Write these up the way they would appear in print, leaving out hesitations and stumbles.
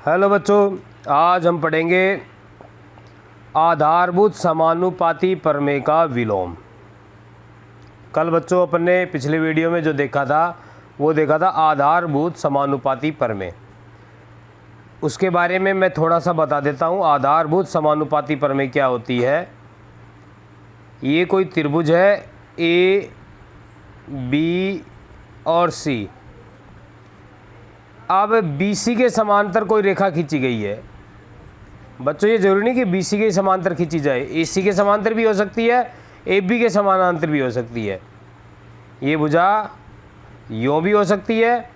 Hello बच्चों, आज हम पढ़ेंगे आधारभूत समानुपाती प्रमेय का विलोम। कल बच्चों अपन ने पिछले वीडियो में जो देखा था वो देखा था आधारभूत समानुपाती प्रमेय। उसके बारे में मैं थोड़ा सा बता देता हूँ। आधारभूत समानुपाती प्रमेय क्या होती है। ये कोई त्रिभुज है ए बी और सी। अब BC के समांतर कोई रेखा खींची गई है। बच्चों ये जरूरी नहीं कि BC के समांतर खींची जाए, AC के समांतर भी हो सकती है, AB के समानांतर भी हो सकती है। ये भुजा यूँ भी हो सकती है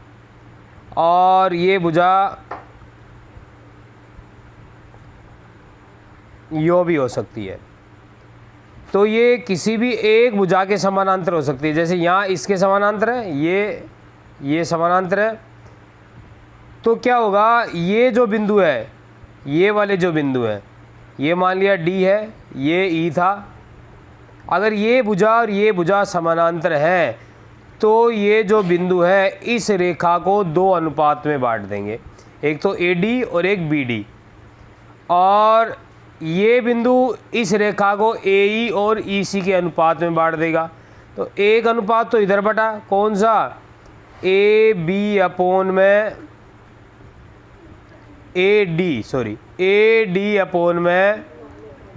और ये भुजा यूँ भी हो सकती है। तो ये किसी भी एक भुजा के समानांतर हो सकती है। जैसे यहाँ इसके समानांतर है, ये समानांतर है। तो क्या होगा, ये जो बिंदु है, ये वाले जो बिंदु है, ये मान लिया D है, ये E था। अगर ये भुजा और ये भुजा समानांतर है तो ये जो बिंदु है इस रेखा को दो अनुपात में बांट देंगे, एक तो AD और एक BD। और ये बिंदु इस रेखा को AE और EC के अनुपात में बांट देगा। तो एक अनुपात तो इधर बटा, कौन सा, AB अपोन में AD अपोन में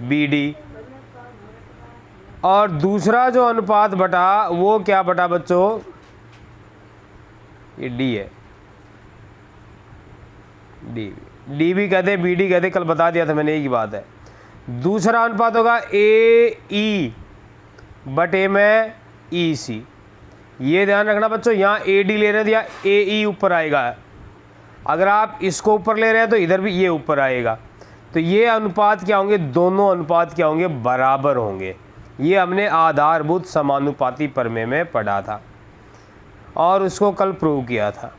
BD। और दूसरा जो अनुपात बटा वो क्या बटा बच्चों, ये D है, D भी कहते हैं, BD कहते हैं, कल बता दिया था मैंने, एक ही बात है। दूसरा अनुपात होगा AE बटे में EC। ये ध्यान रखना बच्चों, यहाँ AD ले रहे थे या AE ऊपर आएगा। अगर आप इसको ऊपर ले रहे हैं तो इधर भी ये ऊपर आएगा। तो ये अनुपात क्या होंगे, दोनों अनुपात क्या होंगे, बराबर होंगे। ये हमने आधारभूत समानुपाती प्रमेय में पढ़ा था और उसको कल प्रूव किया था।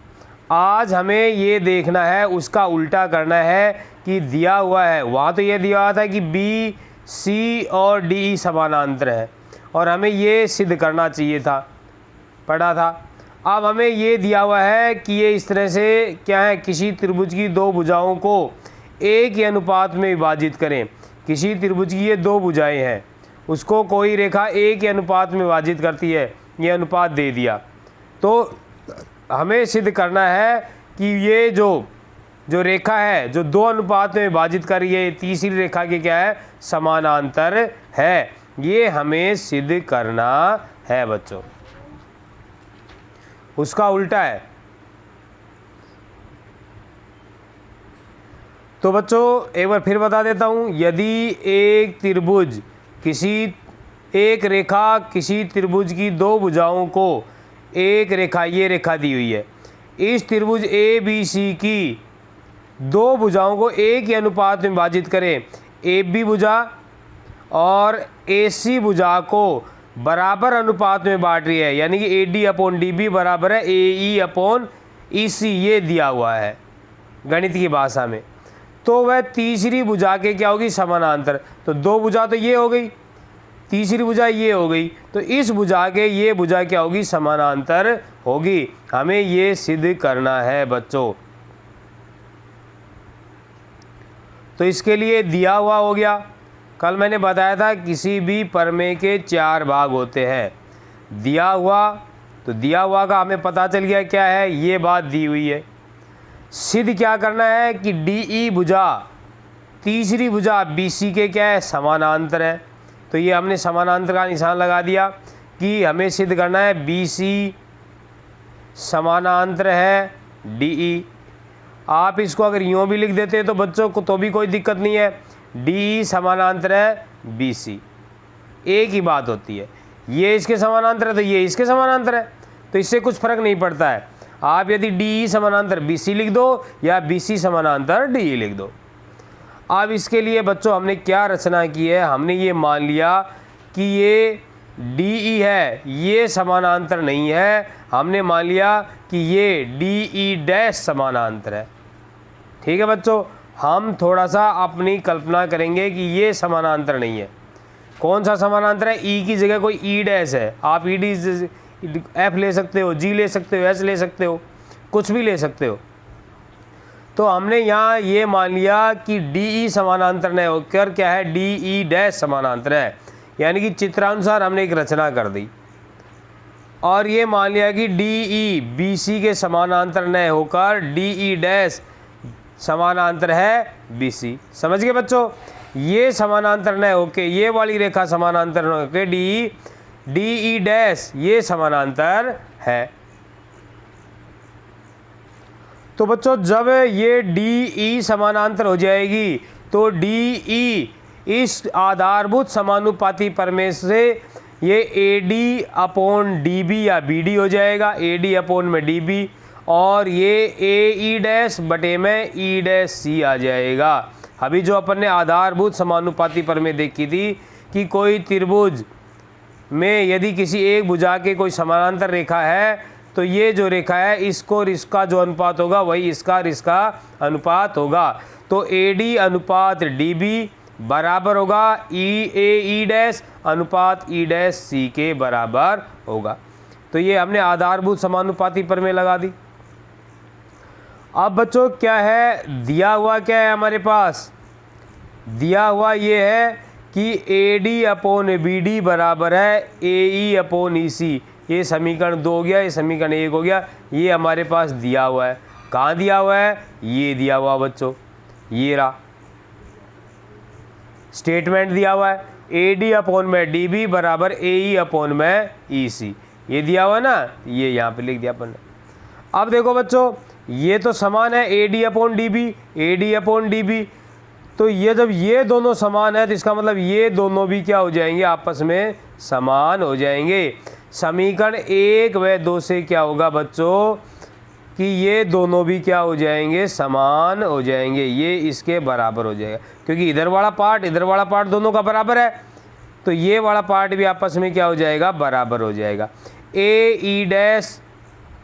आज हमें ये देखना है, उसका उल्टा करना है कि दिया हुआ है, वहाँ तो ये दिया हुआ था कि B, C और D समानांतर है और हमें ये सिद्ध करना चाहिए था, पढ़ा था। अब हमें ये दिया हुआ है कि ये इस तरह से क्या है, किसी त्रिभुज की दो भुजाओं को एक ही अनुपात में विभाजित करें। किसी त्रिभुज की ये दो भुजाएं हैं, उसको कोई रेखा एक ही अनुपात में विभाजित करती है, ये अनुपात दे दिया। तो हमें सिद्ध करना है कि ये जो रेखा है जो दो अनुपात में विभाजित कर रही है, तीसरी रेखा के क्या है, समानांतर है। ये हमें सिद्ध करना है बच्चों, उसका उल्टा है। तो बच्चों एक बार फिर बता देता हूं, यदि एक त्रिभुज एक रेखा किसी त्रिभुज की दो भुजाओं को एक रेखा, ये रेखा दी हुई है, इस त्रिभुज ABC की दो भुजाओं को एक ही अनुपात में विभाजित करें, AB भुजा और AC भुजा को बराबर अनुपात में बांट रही है, यानी कि AD अपोन DB बराबर है AE अपोन EC, ये दिया हुआ है गणित की भाषा में। तो वह तीसरी भुजा के क्या होगी, समानांतर। तो दो भुजा तो ये हो गई, तीसरी भुजा ये हो गई, तो इस भुजा के ये भुजा क्या होगी, समानांतर होगी। हमें ये सिद्ध करना है बच्चों। तो इसके लिए दिया हुआ हो गया, कल मैंने बताया था किसी भी प्रमेय के चार भाग होते हैं। दिया हुआ, तो दिया हुआ का हमें पता चल गया क्या है, ये बात दी हुई है। सिद्ध क्या करना है कि DE भुजा तीसरी भुजा BC के क्या है, समानांतर है। तो ये हमने समानांतर का निशान लगा दिया कि हमें सिद्ध करना है BC समानांतर है DE। आप इसको अगर यूँ भी लिख देते हैं तो बच्चों को तो भी कोई दिक्कत नहीं है, DE समानांतर है BC, एक ही बात होती है। ये इसके समानांतर है तो ये इसके समानांतर है, तो इससे कुछ फर्क नहीं पड़ता है। आप यदि DE समानांतर BC लिख दो या BC समानांतर DE लिख दो। अब इसके लिए बच्चों हमने क्या रचना की है, हमने ये मान लिया कि ये DE है, ये समानांतर नहीं है। हमने मान लिया कि ये DE डैश समानांतर है। ठीक है बच्चों, हम थोड़ा सा अपनी कल्पना करेंगे कि ये समानांतर नहीं है। कौन सा समानांतर है, E की जगह कोई E डैश है। आप F ले सकते हो, G ले सकते हो, S ले सकते हो, कुछ भी ले सकते हो। तो हमने यहाँ ये मान लिया कि डी ई समानांतर नहीं होकर क्या है, डी ई डैश समानांतर है, यानी कि चित्रानुसार हमने एक रचना कर दी। और ये मान लिया कि डी ई बी सी के समानांतर नहीं होकर डी ई डैश समानांतर है बी सी। समझ गए बच्चों, ये समानांतर नहीं होके ये वाली रेखा समानांतर न होके डी ई डैश ये समानांतर है। तो बच्चों जब ये डी ई समानांतर हो जाएगी तो डी ई इस आधारभूत समानुपाती प्रमेय से ये A D upon D B या बी डी हो जाएगा, ए डी अपॉन में डी बी, और ये ए ई डैश बटे में ई डैश सी आ जाएगा। अभी जो अपन ने आधारभूत समानुपाती प्रमेय देखी थी कि कोई त्रिभुज में यदि किसी एक भुजा के कोई समानांतर रेखा है तो ये जो रेखा है इसको और इसका जो अनुपात होगा वही इसका और इसका अनुपात होगा। तो ए डी अनुपात डी बी बराबर होगा ई डैश अनुपात ई डैश सी के बराबर होगा। तो ये हमने आधारभूत समानुपाती प्रमेय लगा दी। अब बच्चों क्या है, दिया हुआ क्या है हमारे पास, दिया हुआ ये है कि A D upon B D बराबर है ए ई अपॉन ई सी। ये समीकरण 2 हो गया, ये समीकरण 1 हो गया, ये हमारे पास दिया हुआ है। कहाँ दिया हुआ है, ये दिया हुआ बच्चों, ये रहा स्टेटमेंट दिया हुआ है, ए डी अपॉन में डी बी बराबर ए ई अपॉन में ई सी, ये दिया हुआ है ना, ये यहाँ पे लिख दिया अपन ने। अब देखो बच्चों ये तो समान है A D upon D B, A D upon D B, तो ये जब ये दोनों समान है तो इसका मतलब ये दोनों भी क्या हो जाएंगे, आपस में समान हो जाएंगे। समीकरण 1 व 2 से क्या होगा बच्चों कि ये दोनों भी क्या हो जाएंगे, समान हो जाएंगे, ये इसके बराबर हो जाएगा, क्योंकि इधर वाला पार्ट दोनों का बराबर है, तो ये वाला पार्ट भी आपस में क्या हो जाएगा, बराबर हो जाएगा। ए ई डैश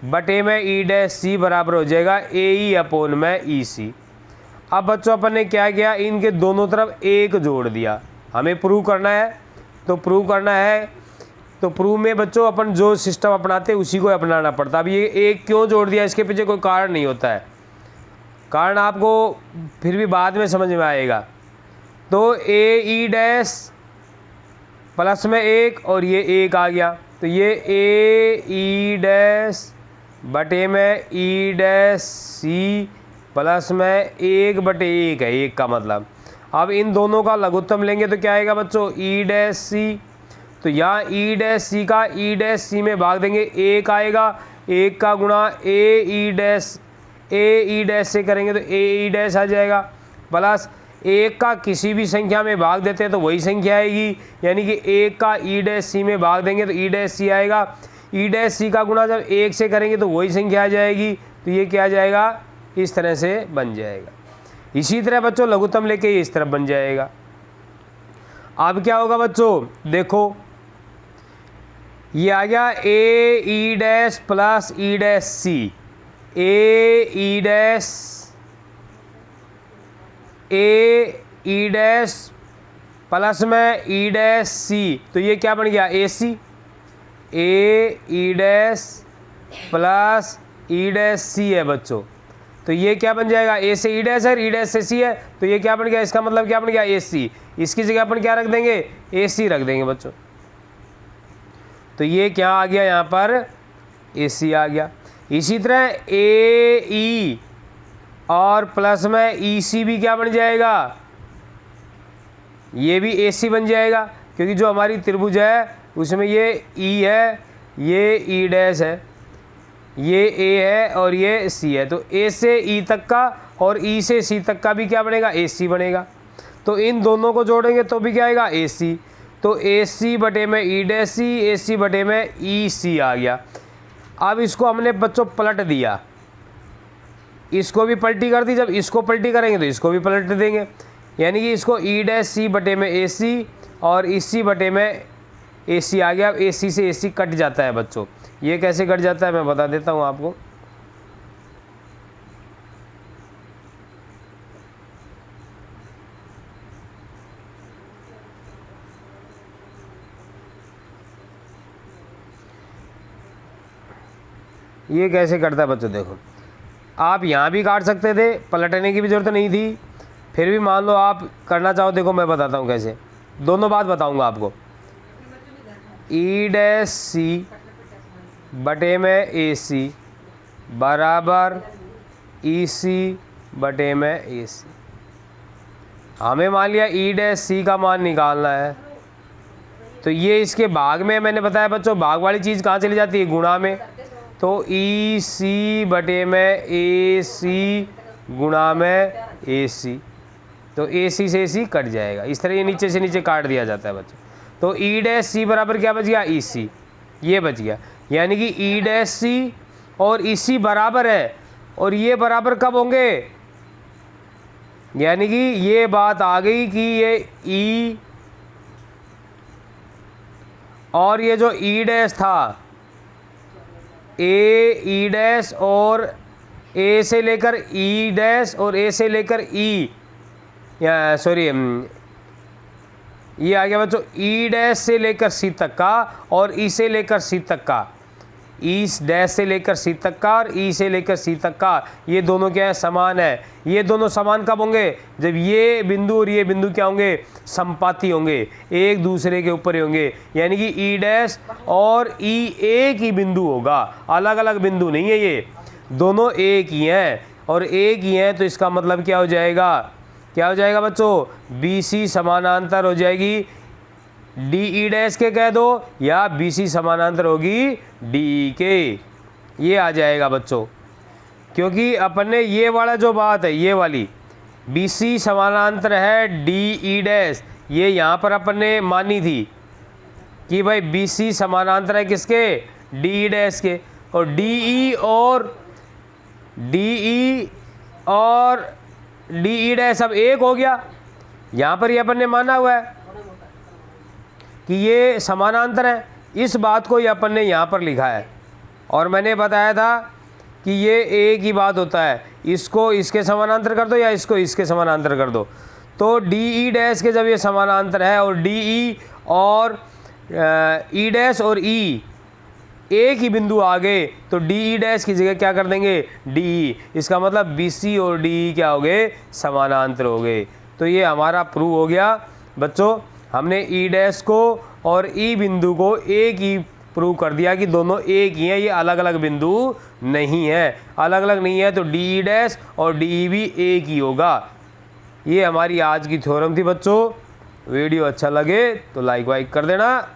बटे में ई डैश सी बराबर हो जाएगा ए ई अपॉन में ई सी। अब बच्चों अपन ने क्या किया, इनके दोनों तरफ एक जोड़ दिया, हमें प्रूव करना है, तो प्रूव में बच्चों अपन जो सिस्टम अपनाते हैं उसी को अपनाना पड़ता है। अब ये एक क्यों जोड़ दिया, इसके पीछे कोई कारण नहीं होता है, कारण आपको फिर भी बाद में समझ में आएगा। तो ए ई डैश प्लस में 1 और ये 1 आ गया, तो ये ए ई डैश बटे में ई डैश सी प्लस में 1 बटे 1 है, 1 का मतलब। अब इन दोनों का लघुत्तम लेंगे तो क्या आएगा बच्चों, ई डैश सी, तो यहाँ ई डैश सी का ई डैश सी में भाग देंगे, 1 आएगा, 1 का गुणा ए ई डैश से करेंगे तो ए ई डैश आ जाएगा, प्लस 1 का किसी भी संख्या में भाग देते हैं तो वही संख्या आएगी, यानी कि 1 का ई डैश सी में भाग देंगे तो ई डैश सी आएगा, ई डैश सी का गुणा जब 1 से करेंगे तो वही संख्या आ जाएगी, तो ये क्या आ जाएगा, इस तरह से बन जाएगा। इसी तरह बच्चों लघुत्तम लेके इस तरफ बन जाएगा। अब क्या होगा बच्चों, देखो ये आ गया A E dash plus E dash C, A E dash plus में ई डैश सी, तो ये क्या बन गया, A C, A E dash plus E dash C है बच्चों, तो ये क्या बन जाएगा, ए से ई डैश है, ई डैश से सी है, तो ये क्या बन गया, इसका मतलब क्या बन गया, ए सी। इसकी जगह अपन क्या रख देंगे, ए सी रख देंगे बच्चों, तो ये क्या आ गया, यहाँ पर ए सी आ गया। इसी तरह ए ई और प्लस में ई सी भी क्या बन जाएगा, ये भी ए सी बन जाएगा, क्योंकि जो हमारी त्रिभुज है उसमें ये ई है, ये ई डैश है, ये ए है और ये सी है, तो ए से ई तक का और ई से सी तक का भी क्या बनेगा, ए सी बनेगा। तो इन दोनों को जोड़ेंगे तो भी क्या आएगा, ए सी, तो ए सी बटे में ई डैश सी, ए सी बटे में ई सी आ गया। अब इसको हमने बच्चों पलट दिया, इसको भी पलटी कर दी, जब इसको पलटी करेंगे तो इसको भी पलट देंगे, यानी कि इसको ई डैश सी बटे में ए सी और ई सी बटे में ए सी आ गया। अब ए सी से ए सी कट जाता है बच्चों, ये कैसे कट जाता है मैं बता देता हूँ आपको। ये कैसे कटता है बच्चों, देखो आप यहाँ भी काट सकते थे, पलटने की भी ज़रूरत नहीं थी। फिर भी मान लो आप करना चाहो, देखो मैं बताता हूँ कैसे, दोनों बात बताऊँगा आपको। E' बटे में AC बराबर EC बटे में AC। हमें मान लिया E' का मान निकालना है, तो ये इसके भाग में, मैंने बताया बच्चों भाग वाली चीज़ कहाँ चली जाती है, गुणा में। तो EC बटे में AC गुणा में AC, तो AC से AC कट जाएगा। इस तरह ये नीचे से नीचे काट दिया जाता है बच्चों। तो E' बराबर क्या बच गया, EC, ये बच गया। यानी कि E' और EC बराबर है, और ये बराबर कब होंगे, यानी कि ये बात आ गई कि ये E और ये जो E' था, E' और A से लेकर E' और A से लेकर E, या सॉरी ये आ गया बच्चों E' से लेकर C तक का और E से लेकर C तक का, E' से लेकर C तक का और E से लेकर C तक का, ये दोनों क्या है, समान है। ये दोनों समान कब होंगे, जब ये बिंदु और ये बिंदु क्या होंगे, समपाती होंगे, एक दूसरे के ऊपर ही होंगे। यानी कि E' और E एक ही बिंदु होगा, अलग अलग बिंदु नहीं है, ये दोनों एक ही हैं और एक ही हैं। तो इसका मतलब क्या हो जाएगा, क्या हो जाएगा बच्चों, BC समानांतर हो जाएगी DE' के कह दो, या BC समानांतर होगी DE के, ये आ जाएगा बच्चों। क्योंकि अपन ने ये वाला जो बात है, ये वाली BC समानांतर है DE', ये यहाँ पर अपन ने मानी थी कि भाई BC समानांतर है किसके, DE' के, और DE और DE' सब एक हो गया। यहाँ पर ये अपन ने माना हुआ है कि ये समानांतर है, इस बात को ये अपन ने यहाँ पर लिखा है। और मैंने बताया था कि ये एक ही बात होता है, इसको इसके समानांतर कर दो या इसको इसके समानांतर कर दो। तो DE' के जब ये समानांतर है और DE और E' और E एक ही बिंदु आ गए, तो DE' की जगह क्या कर देंगे, DE। इसका मतलब BC और DE क्या हो गए, समानांतर हो गए। तो ये हमारा प्रूव हो गया बच्चों। हमने E' को और E बिंदु को एक ही प्रूव कर दिया कि दोनों एक ही हैं, ये अलग अलग बिंदु नहीं है। अलग अलग नहीं है तो DE' और DE भी एक ही होगा। ये हमारी आज की थ्योरम थी बच्चों। वीडियो अच्छा लगे तो लाइक वाइक कर देना।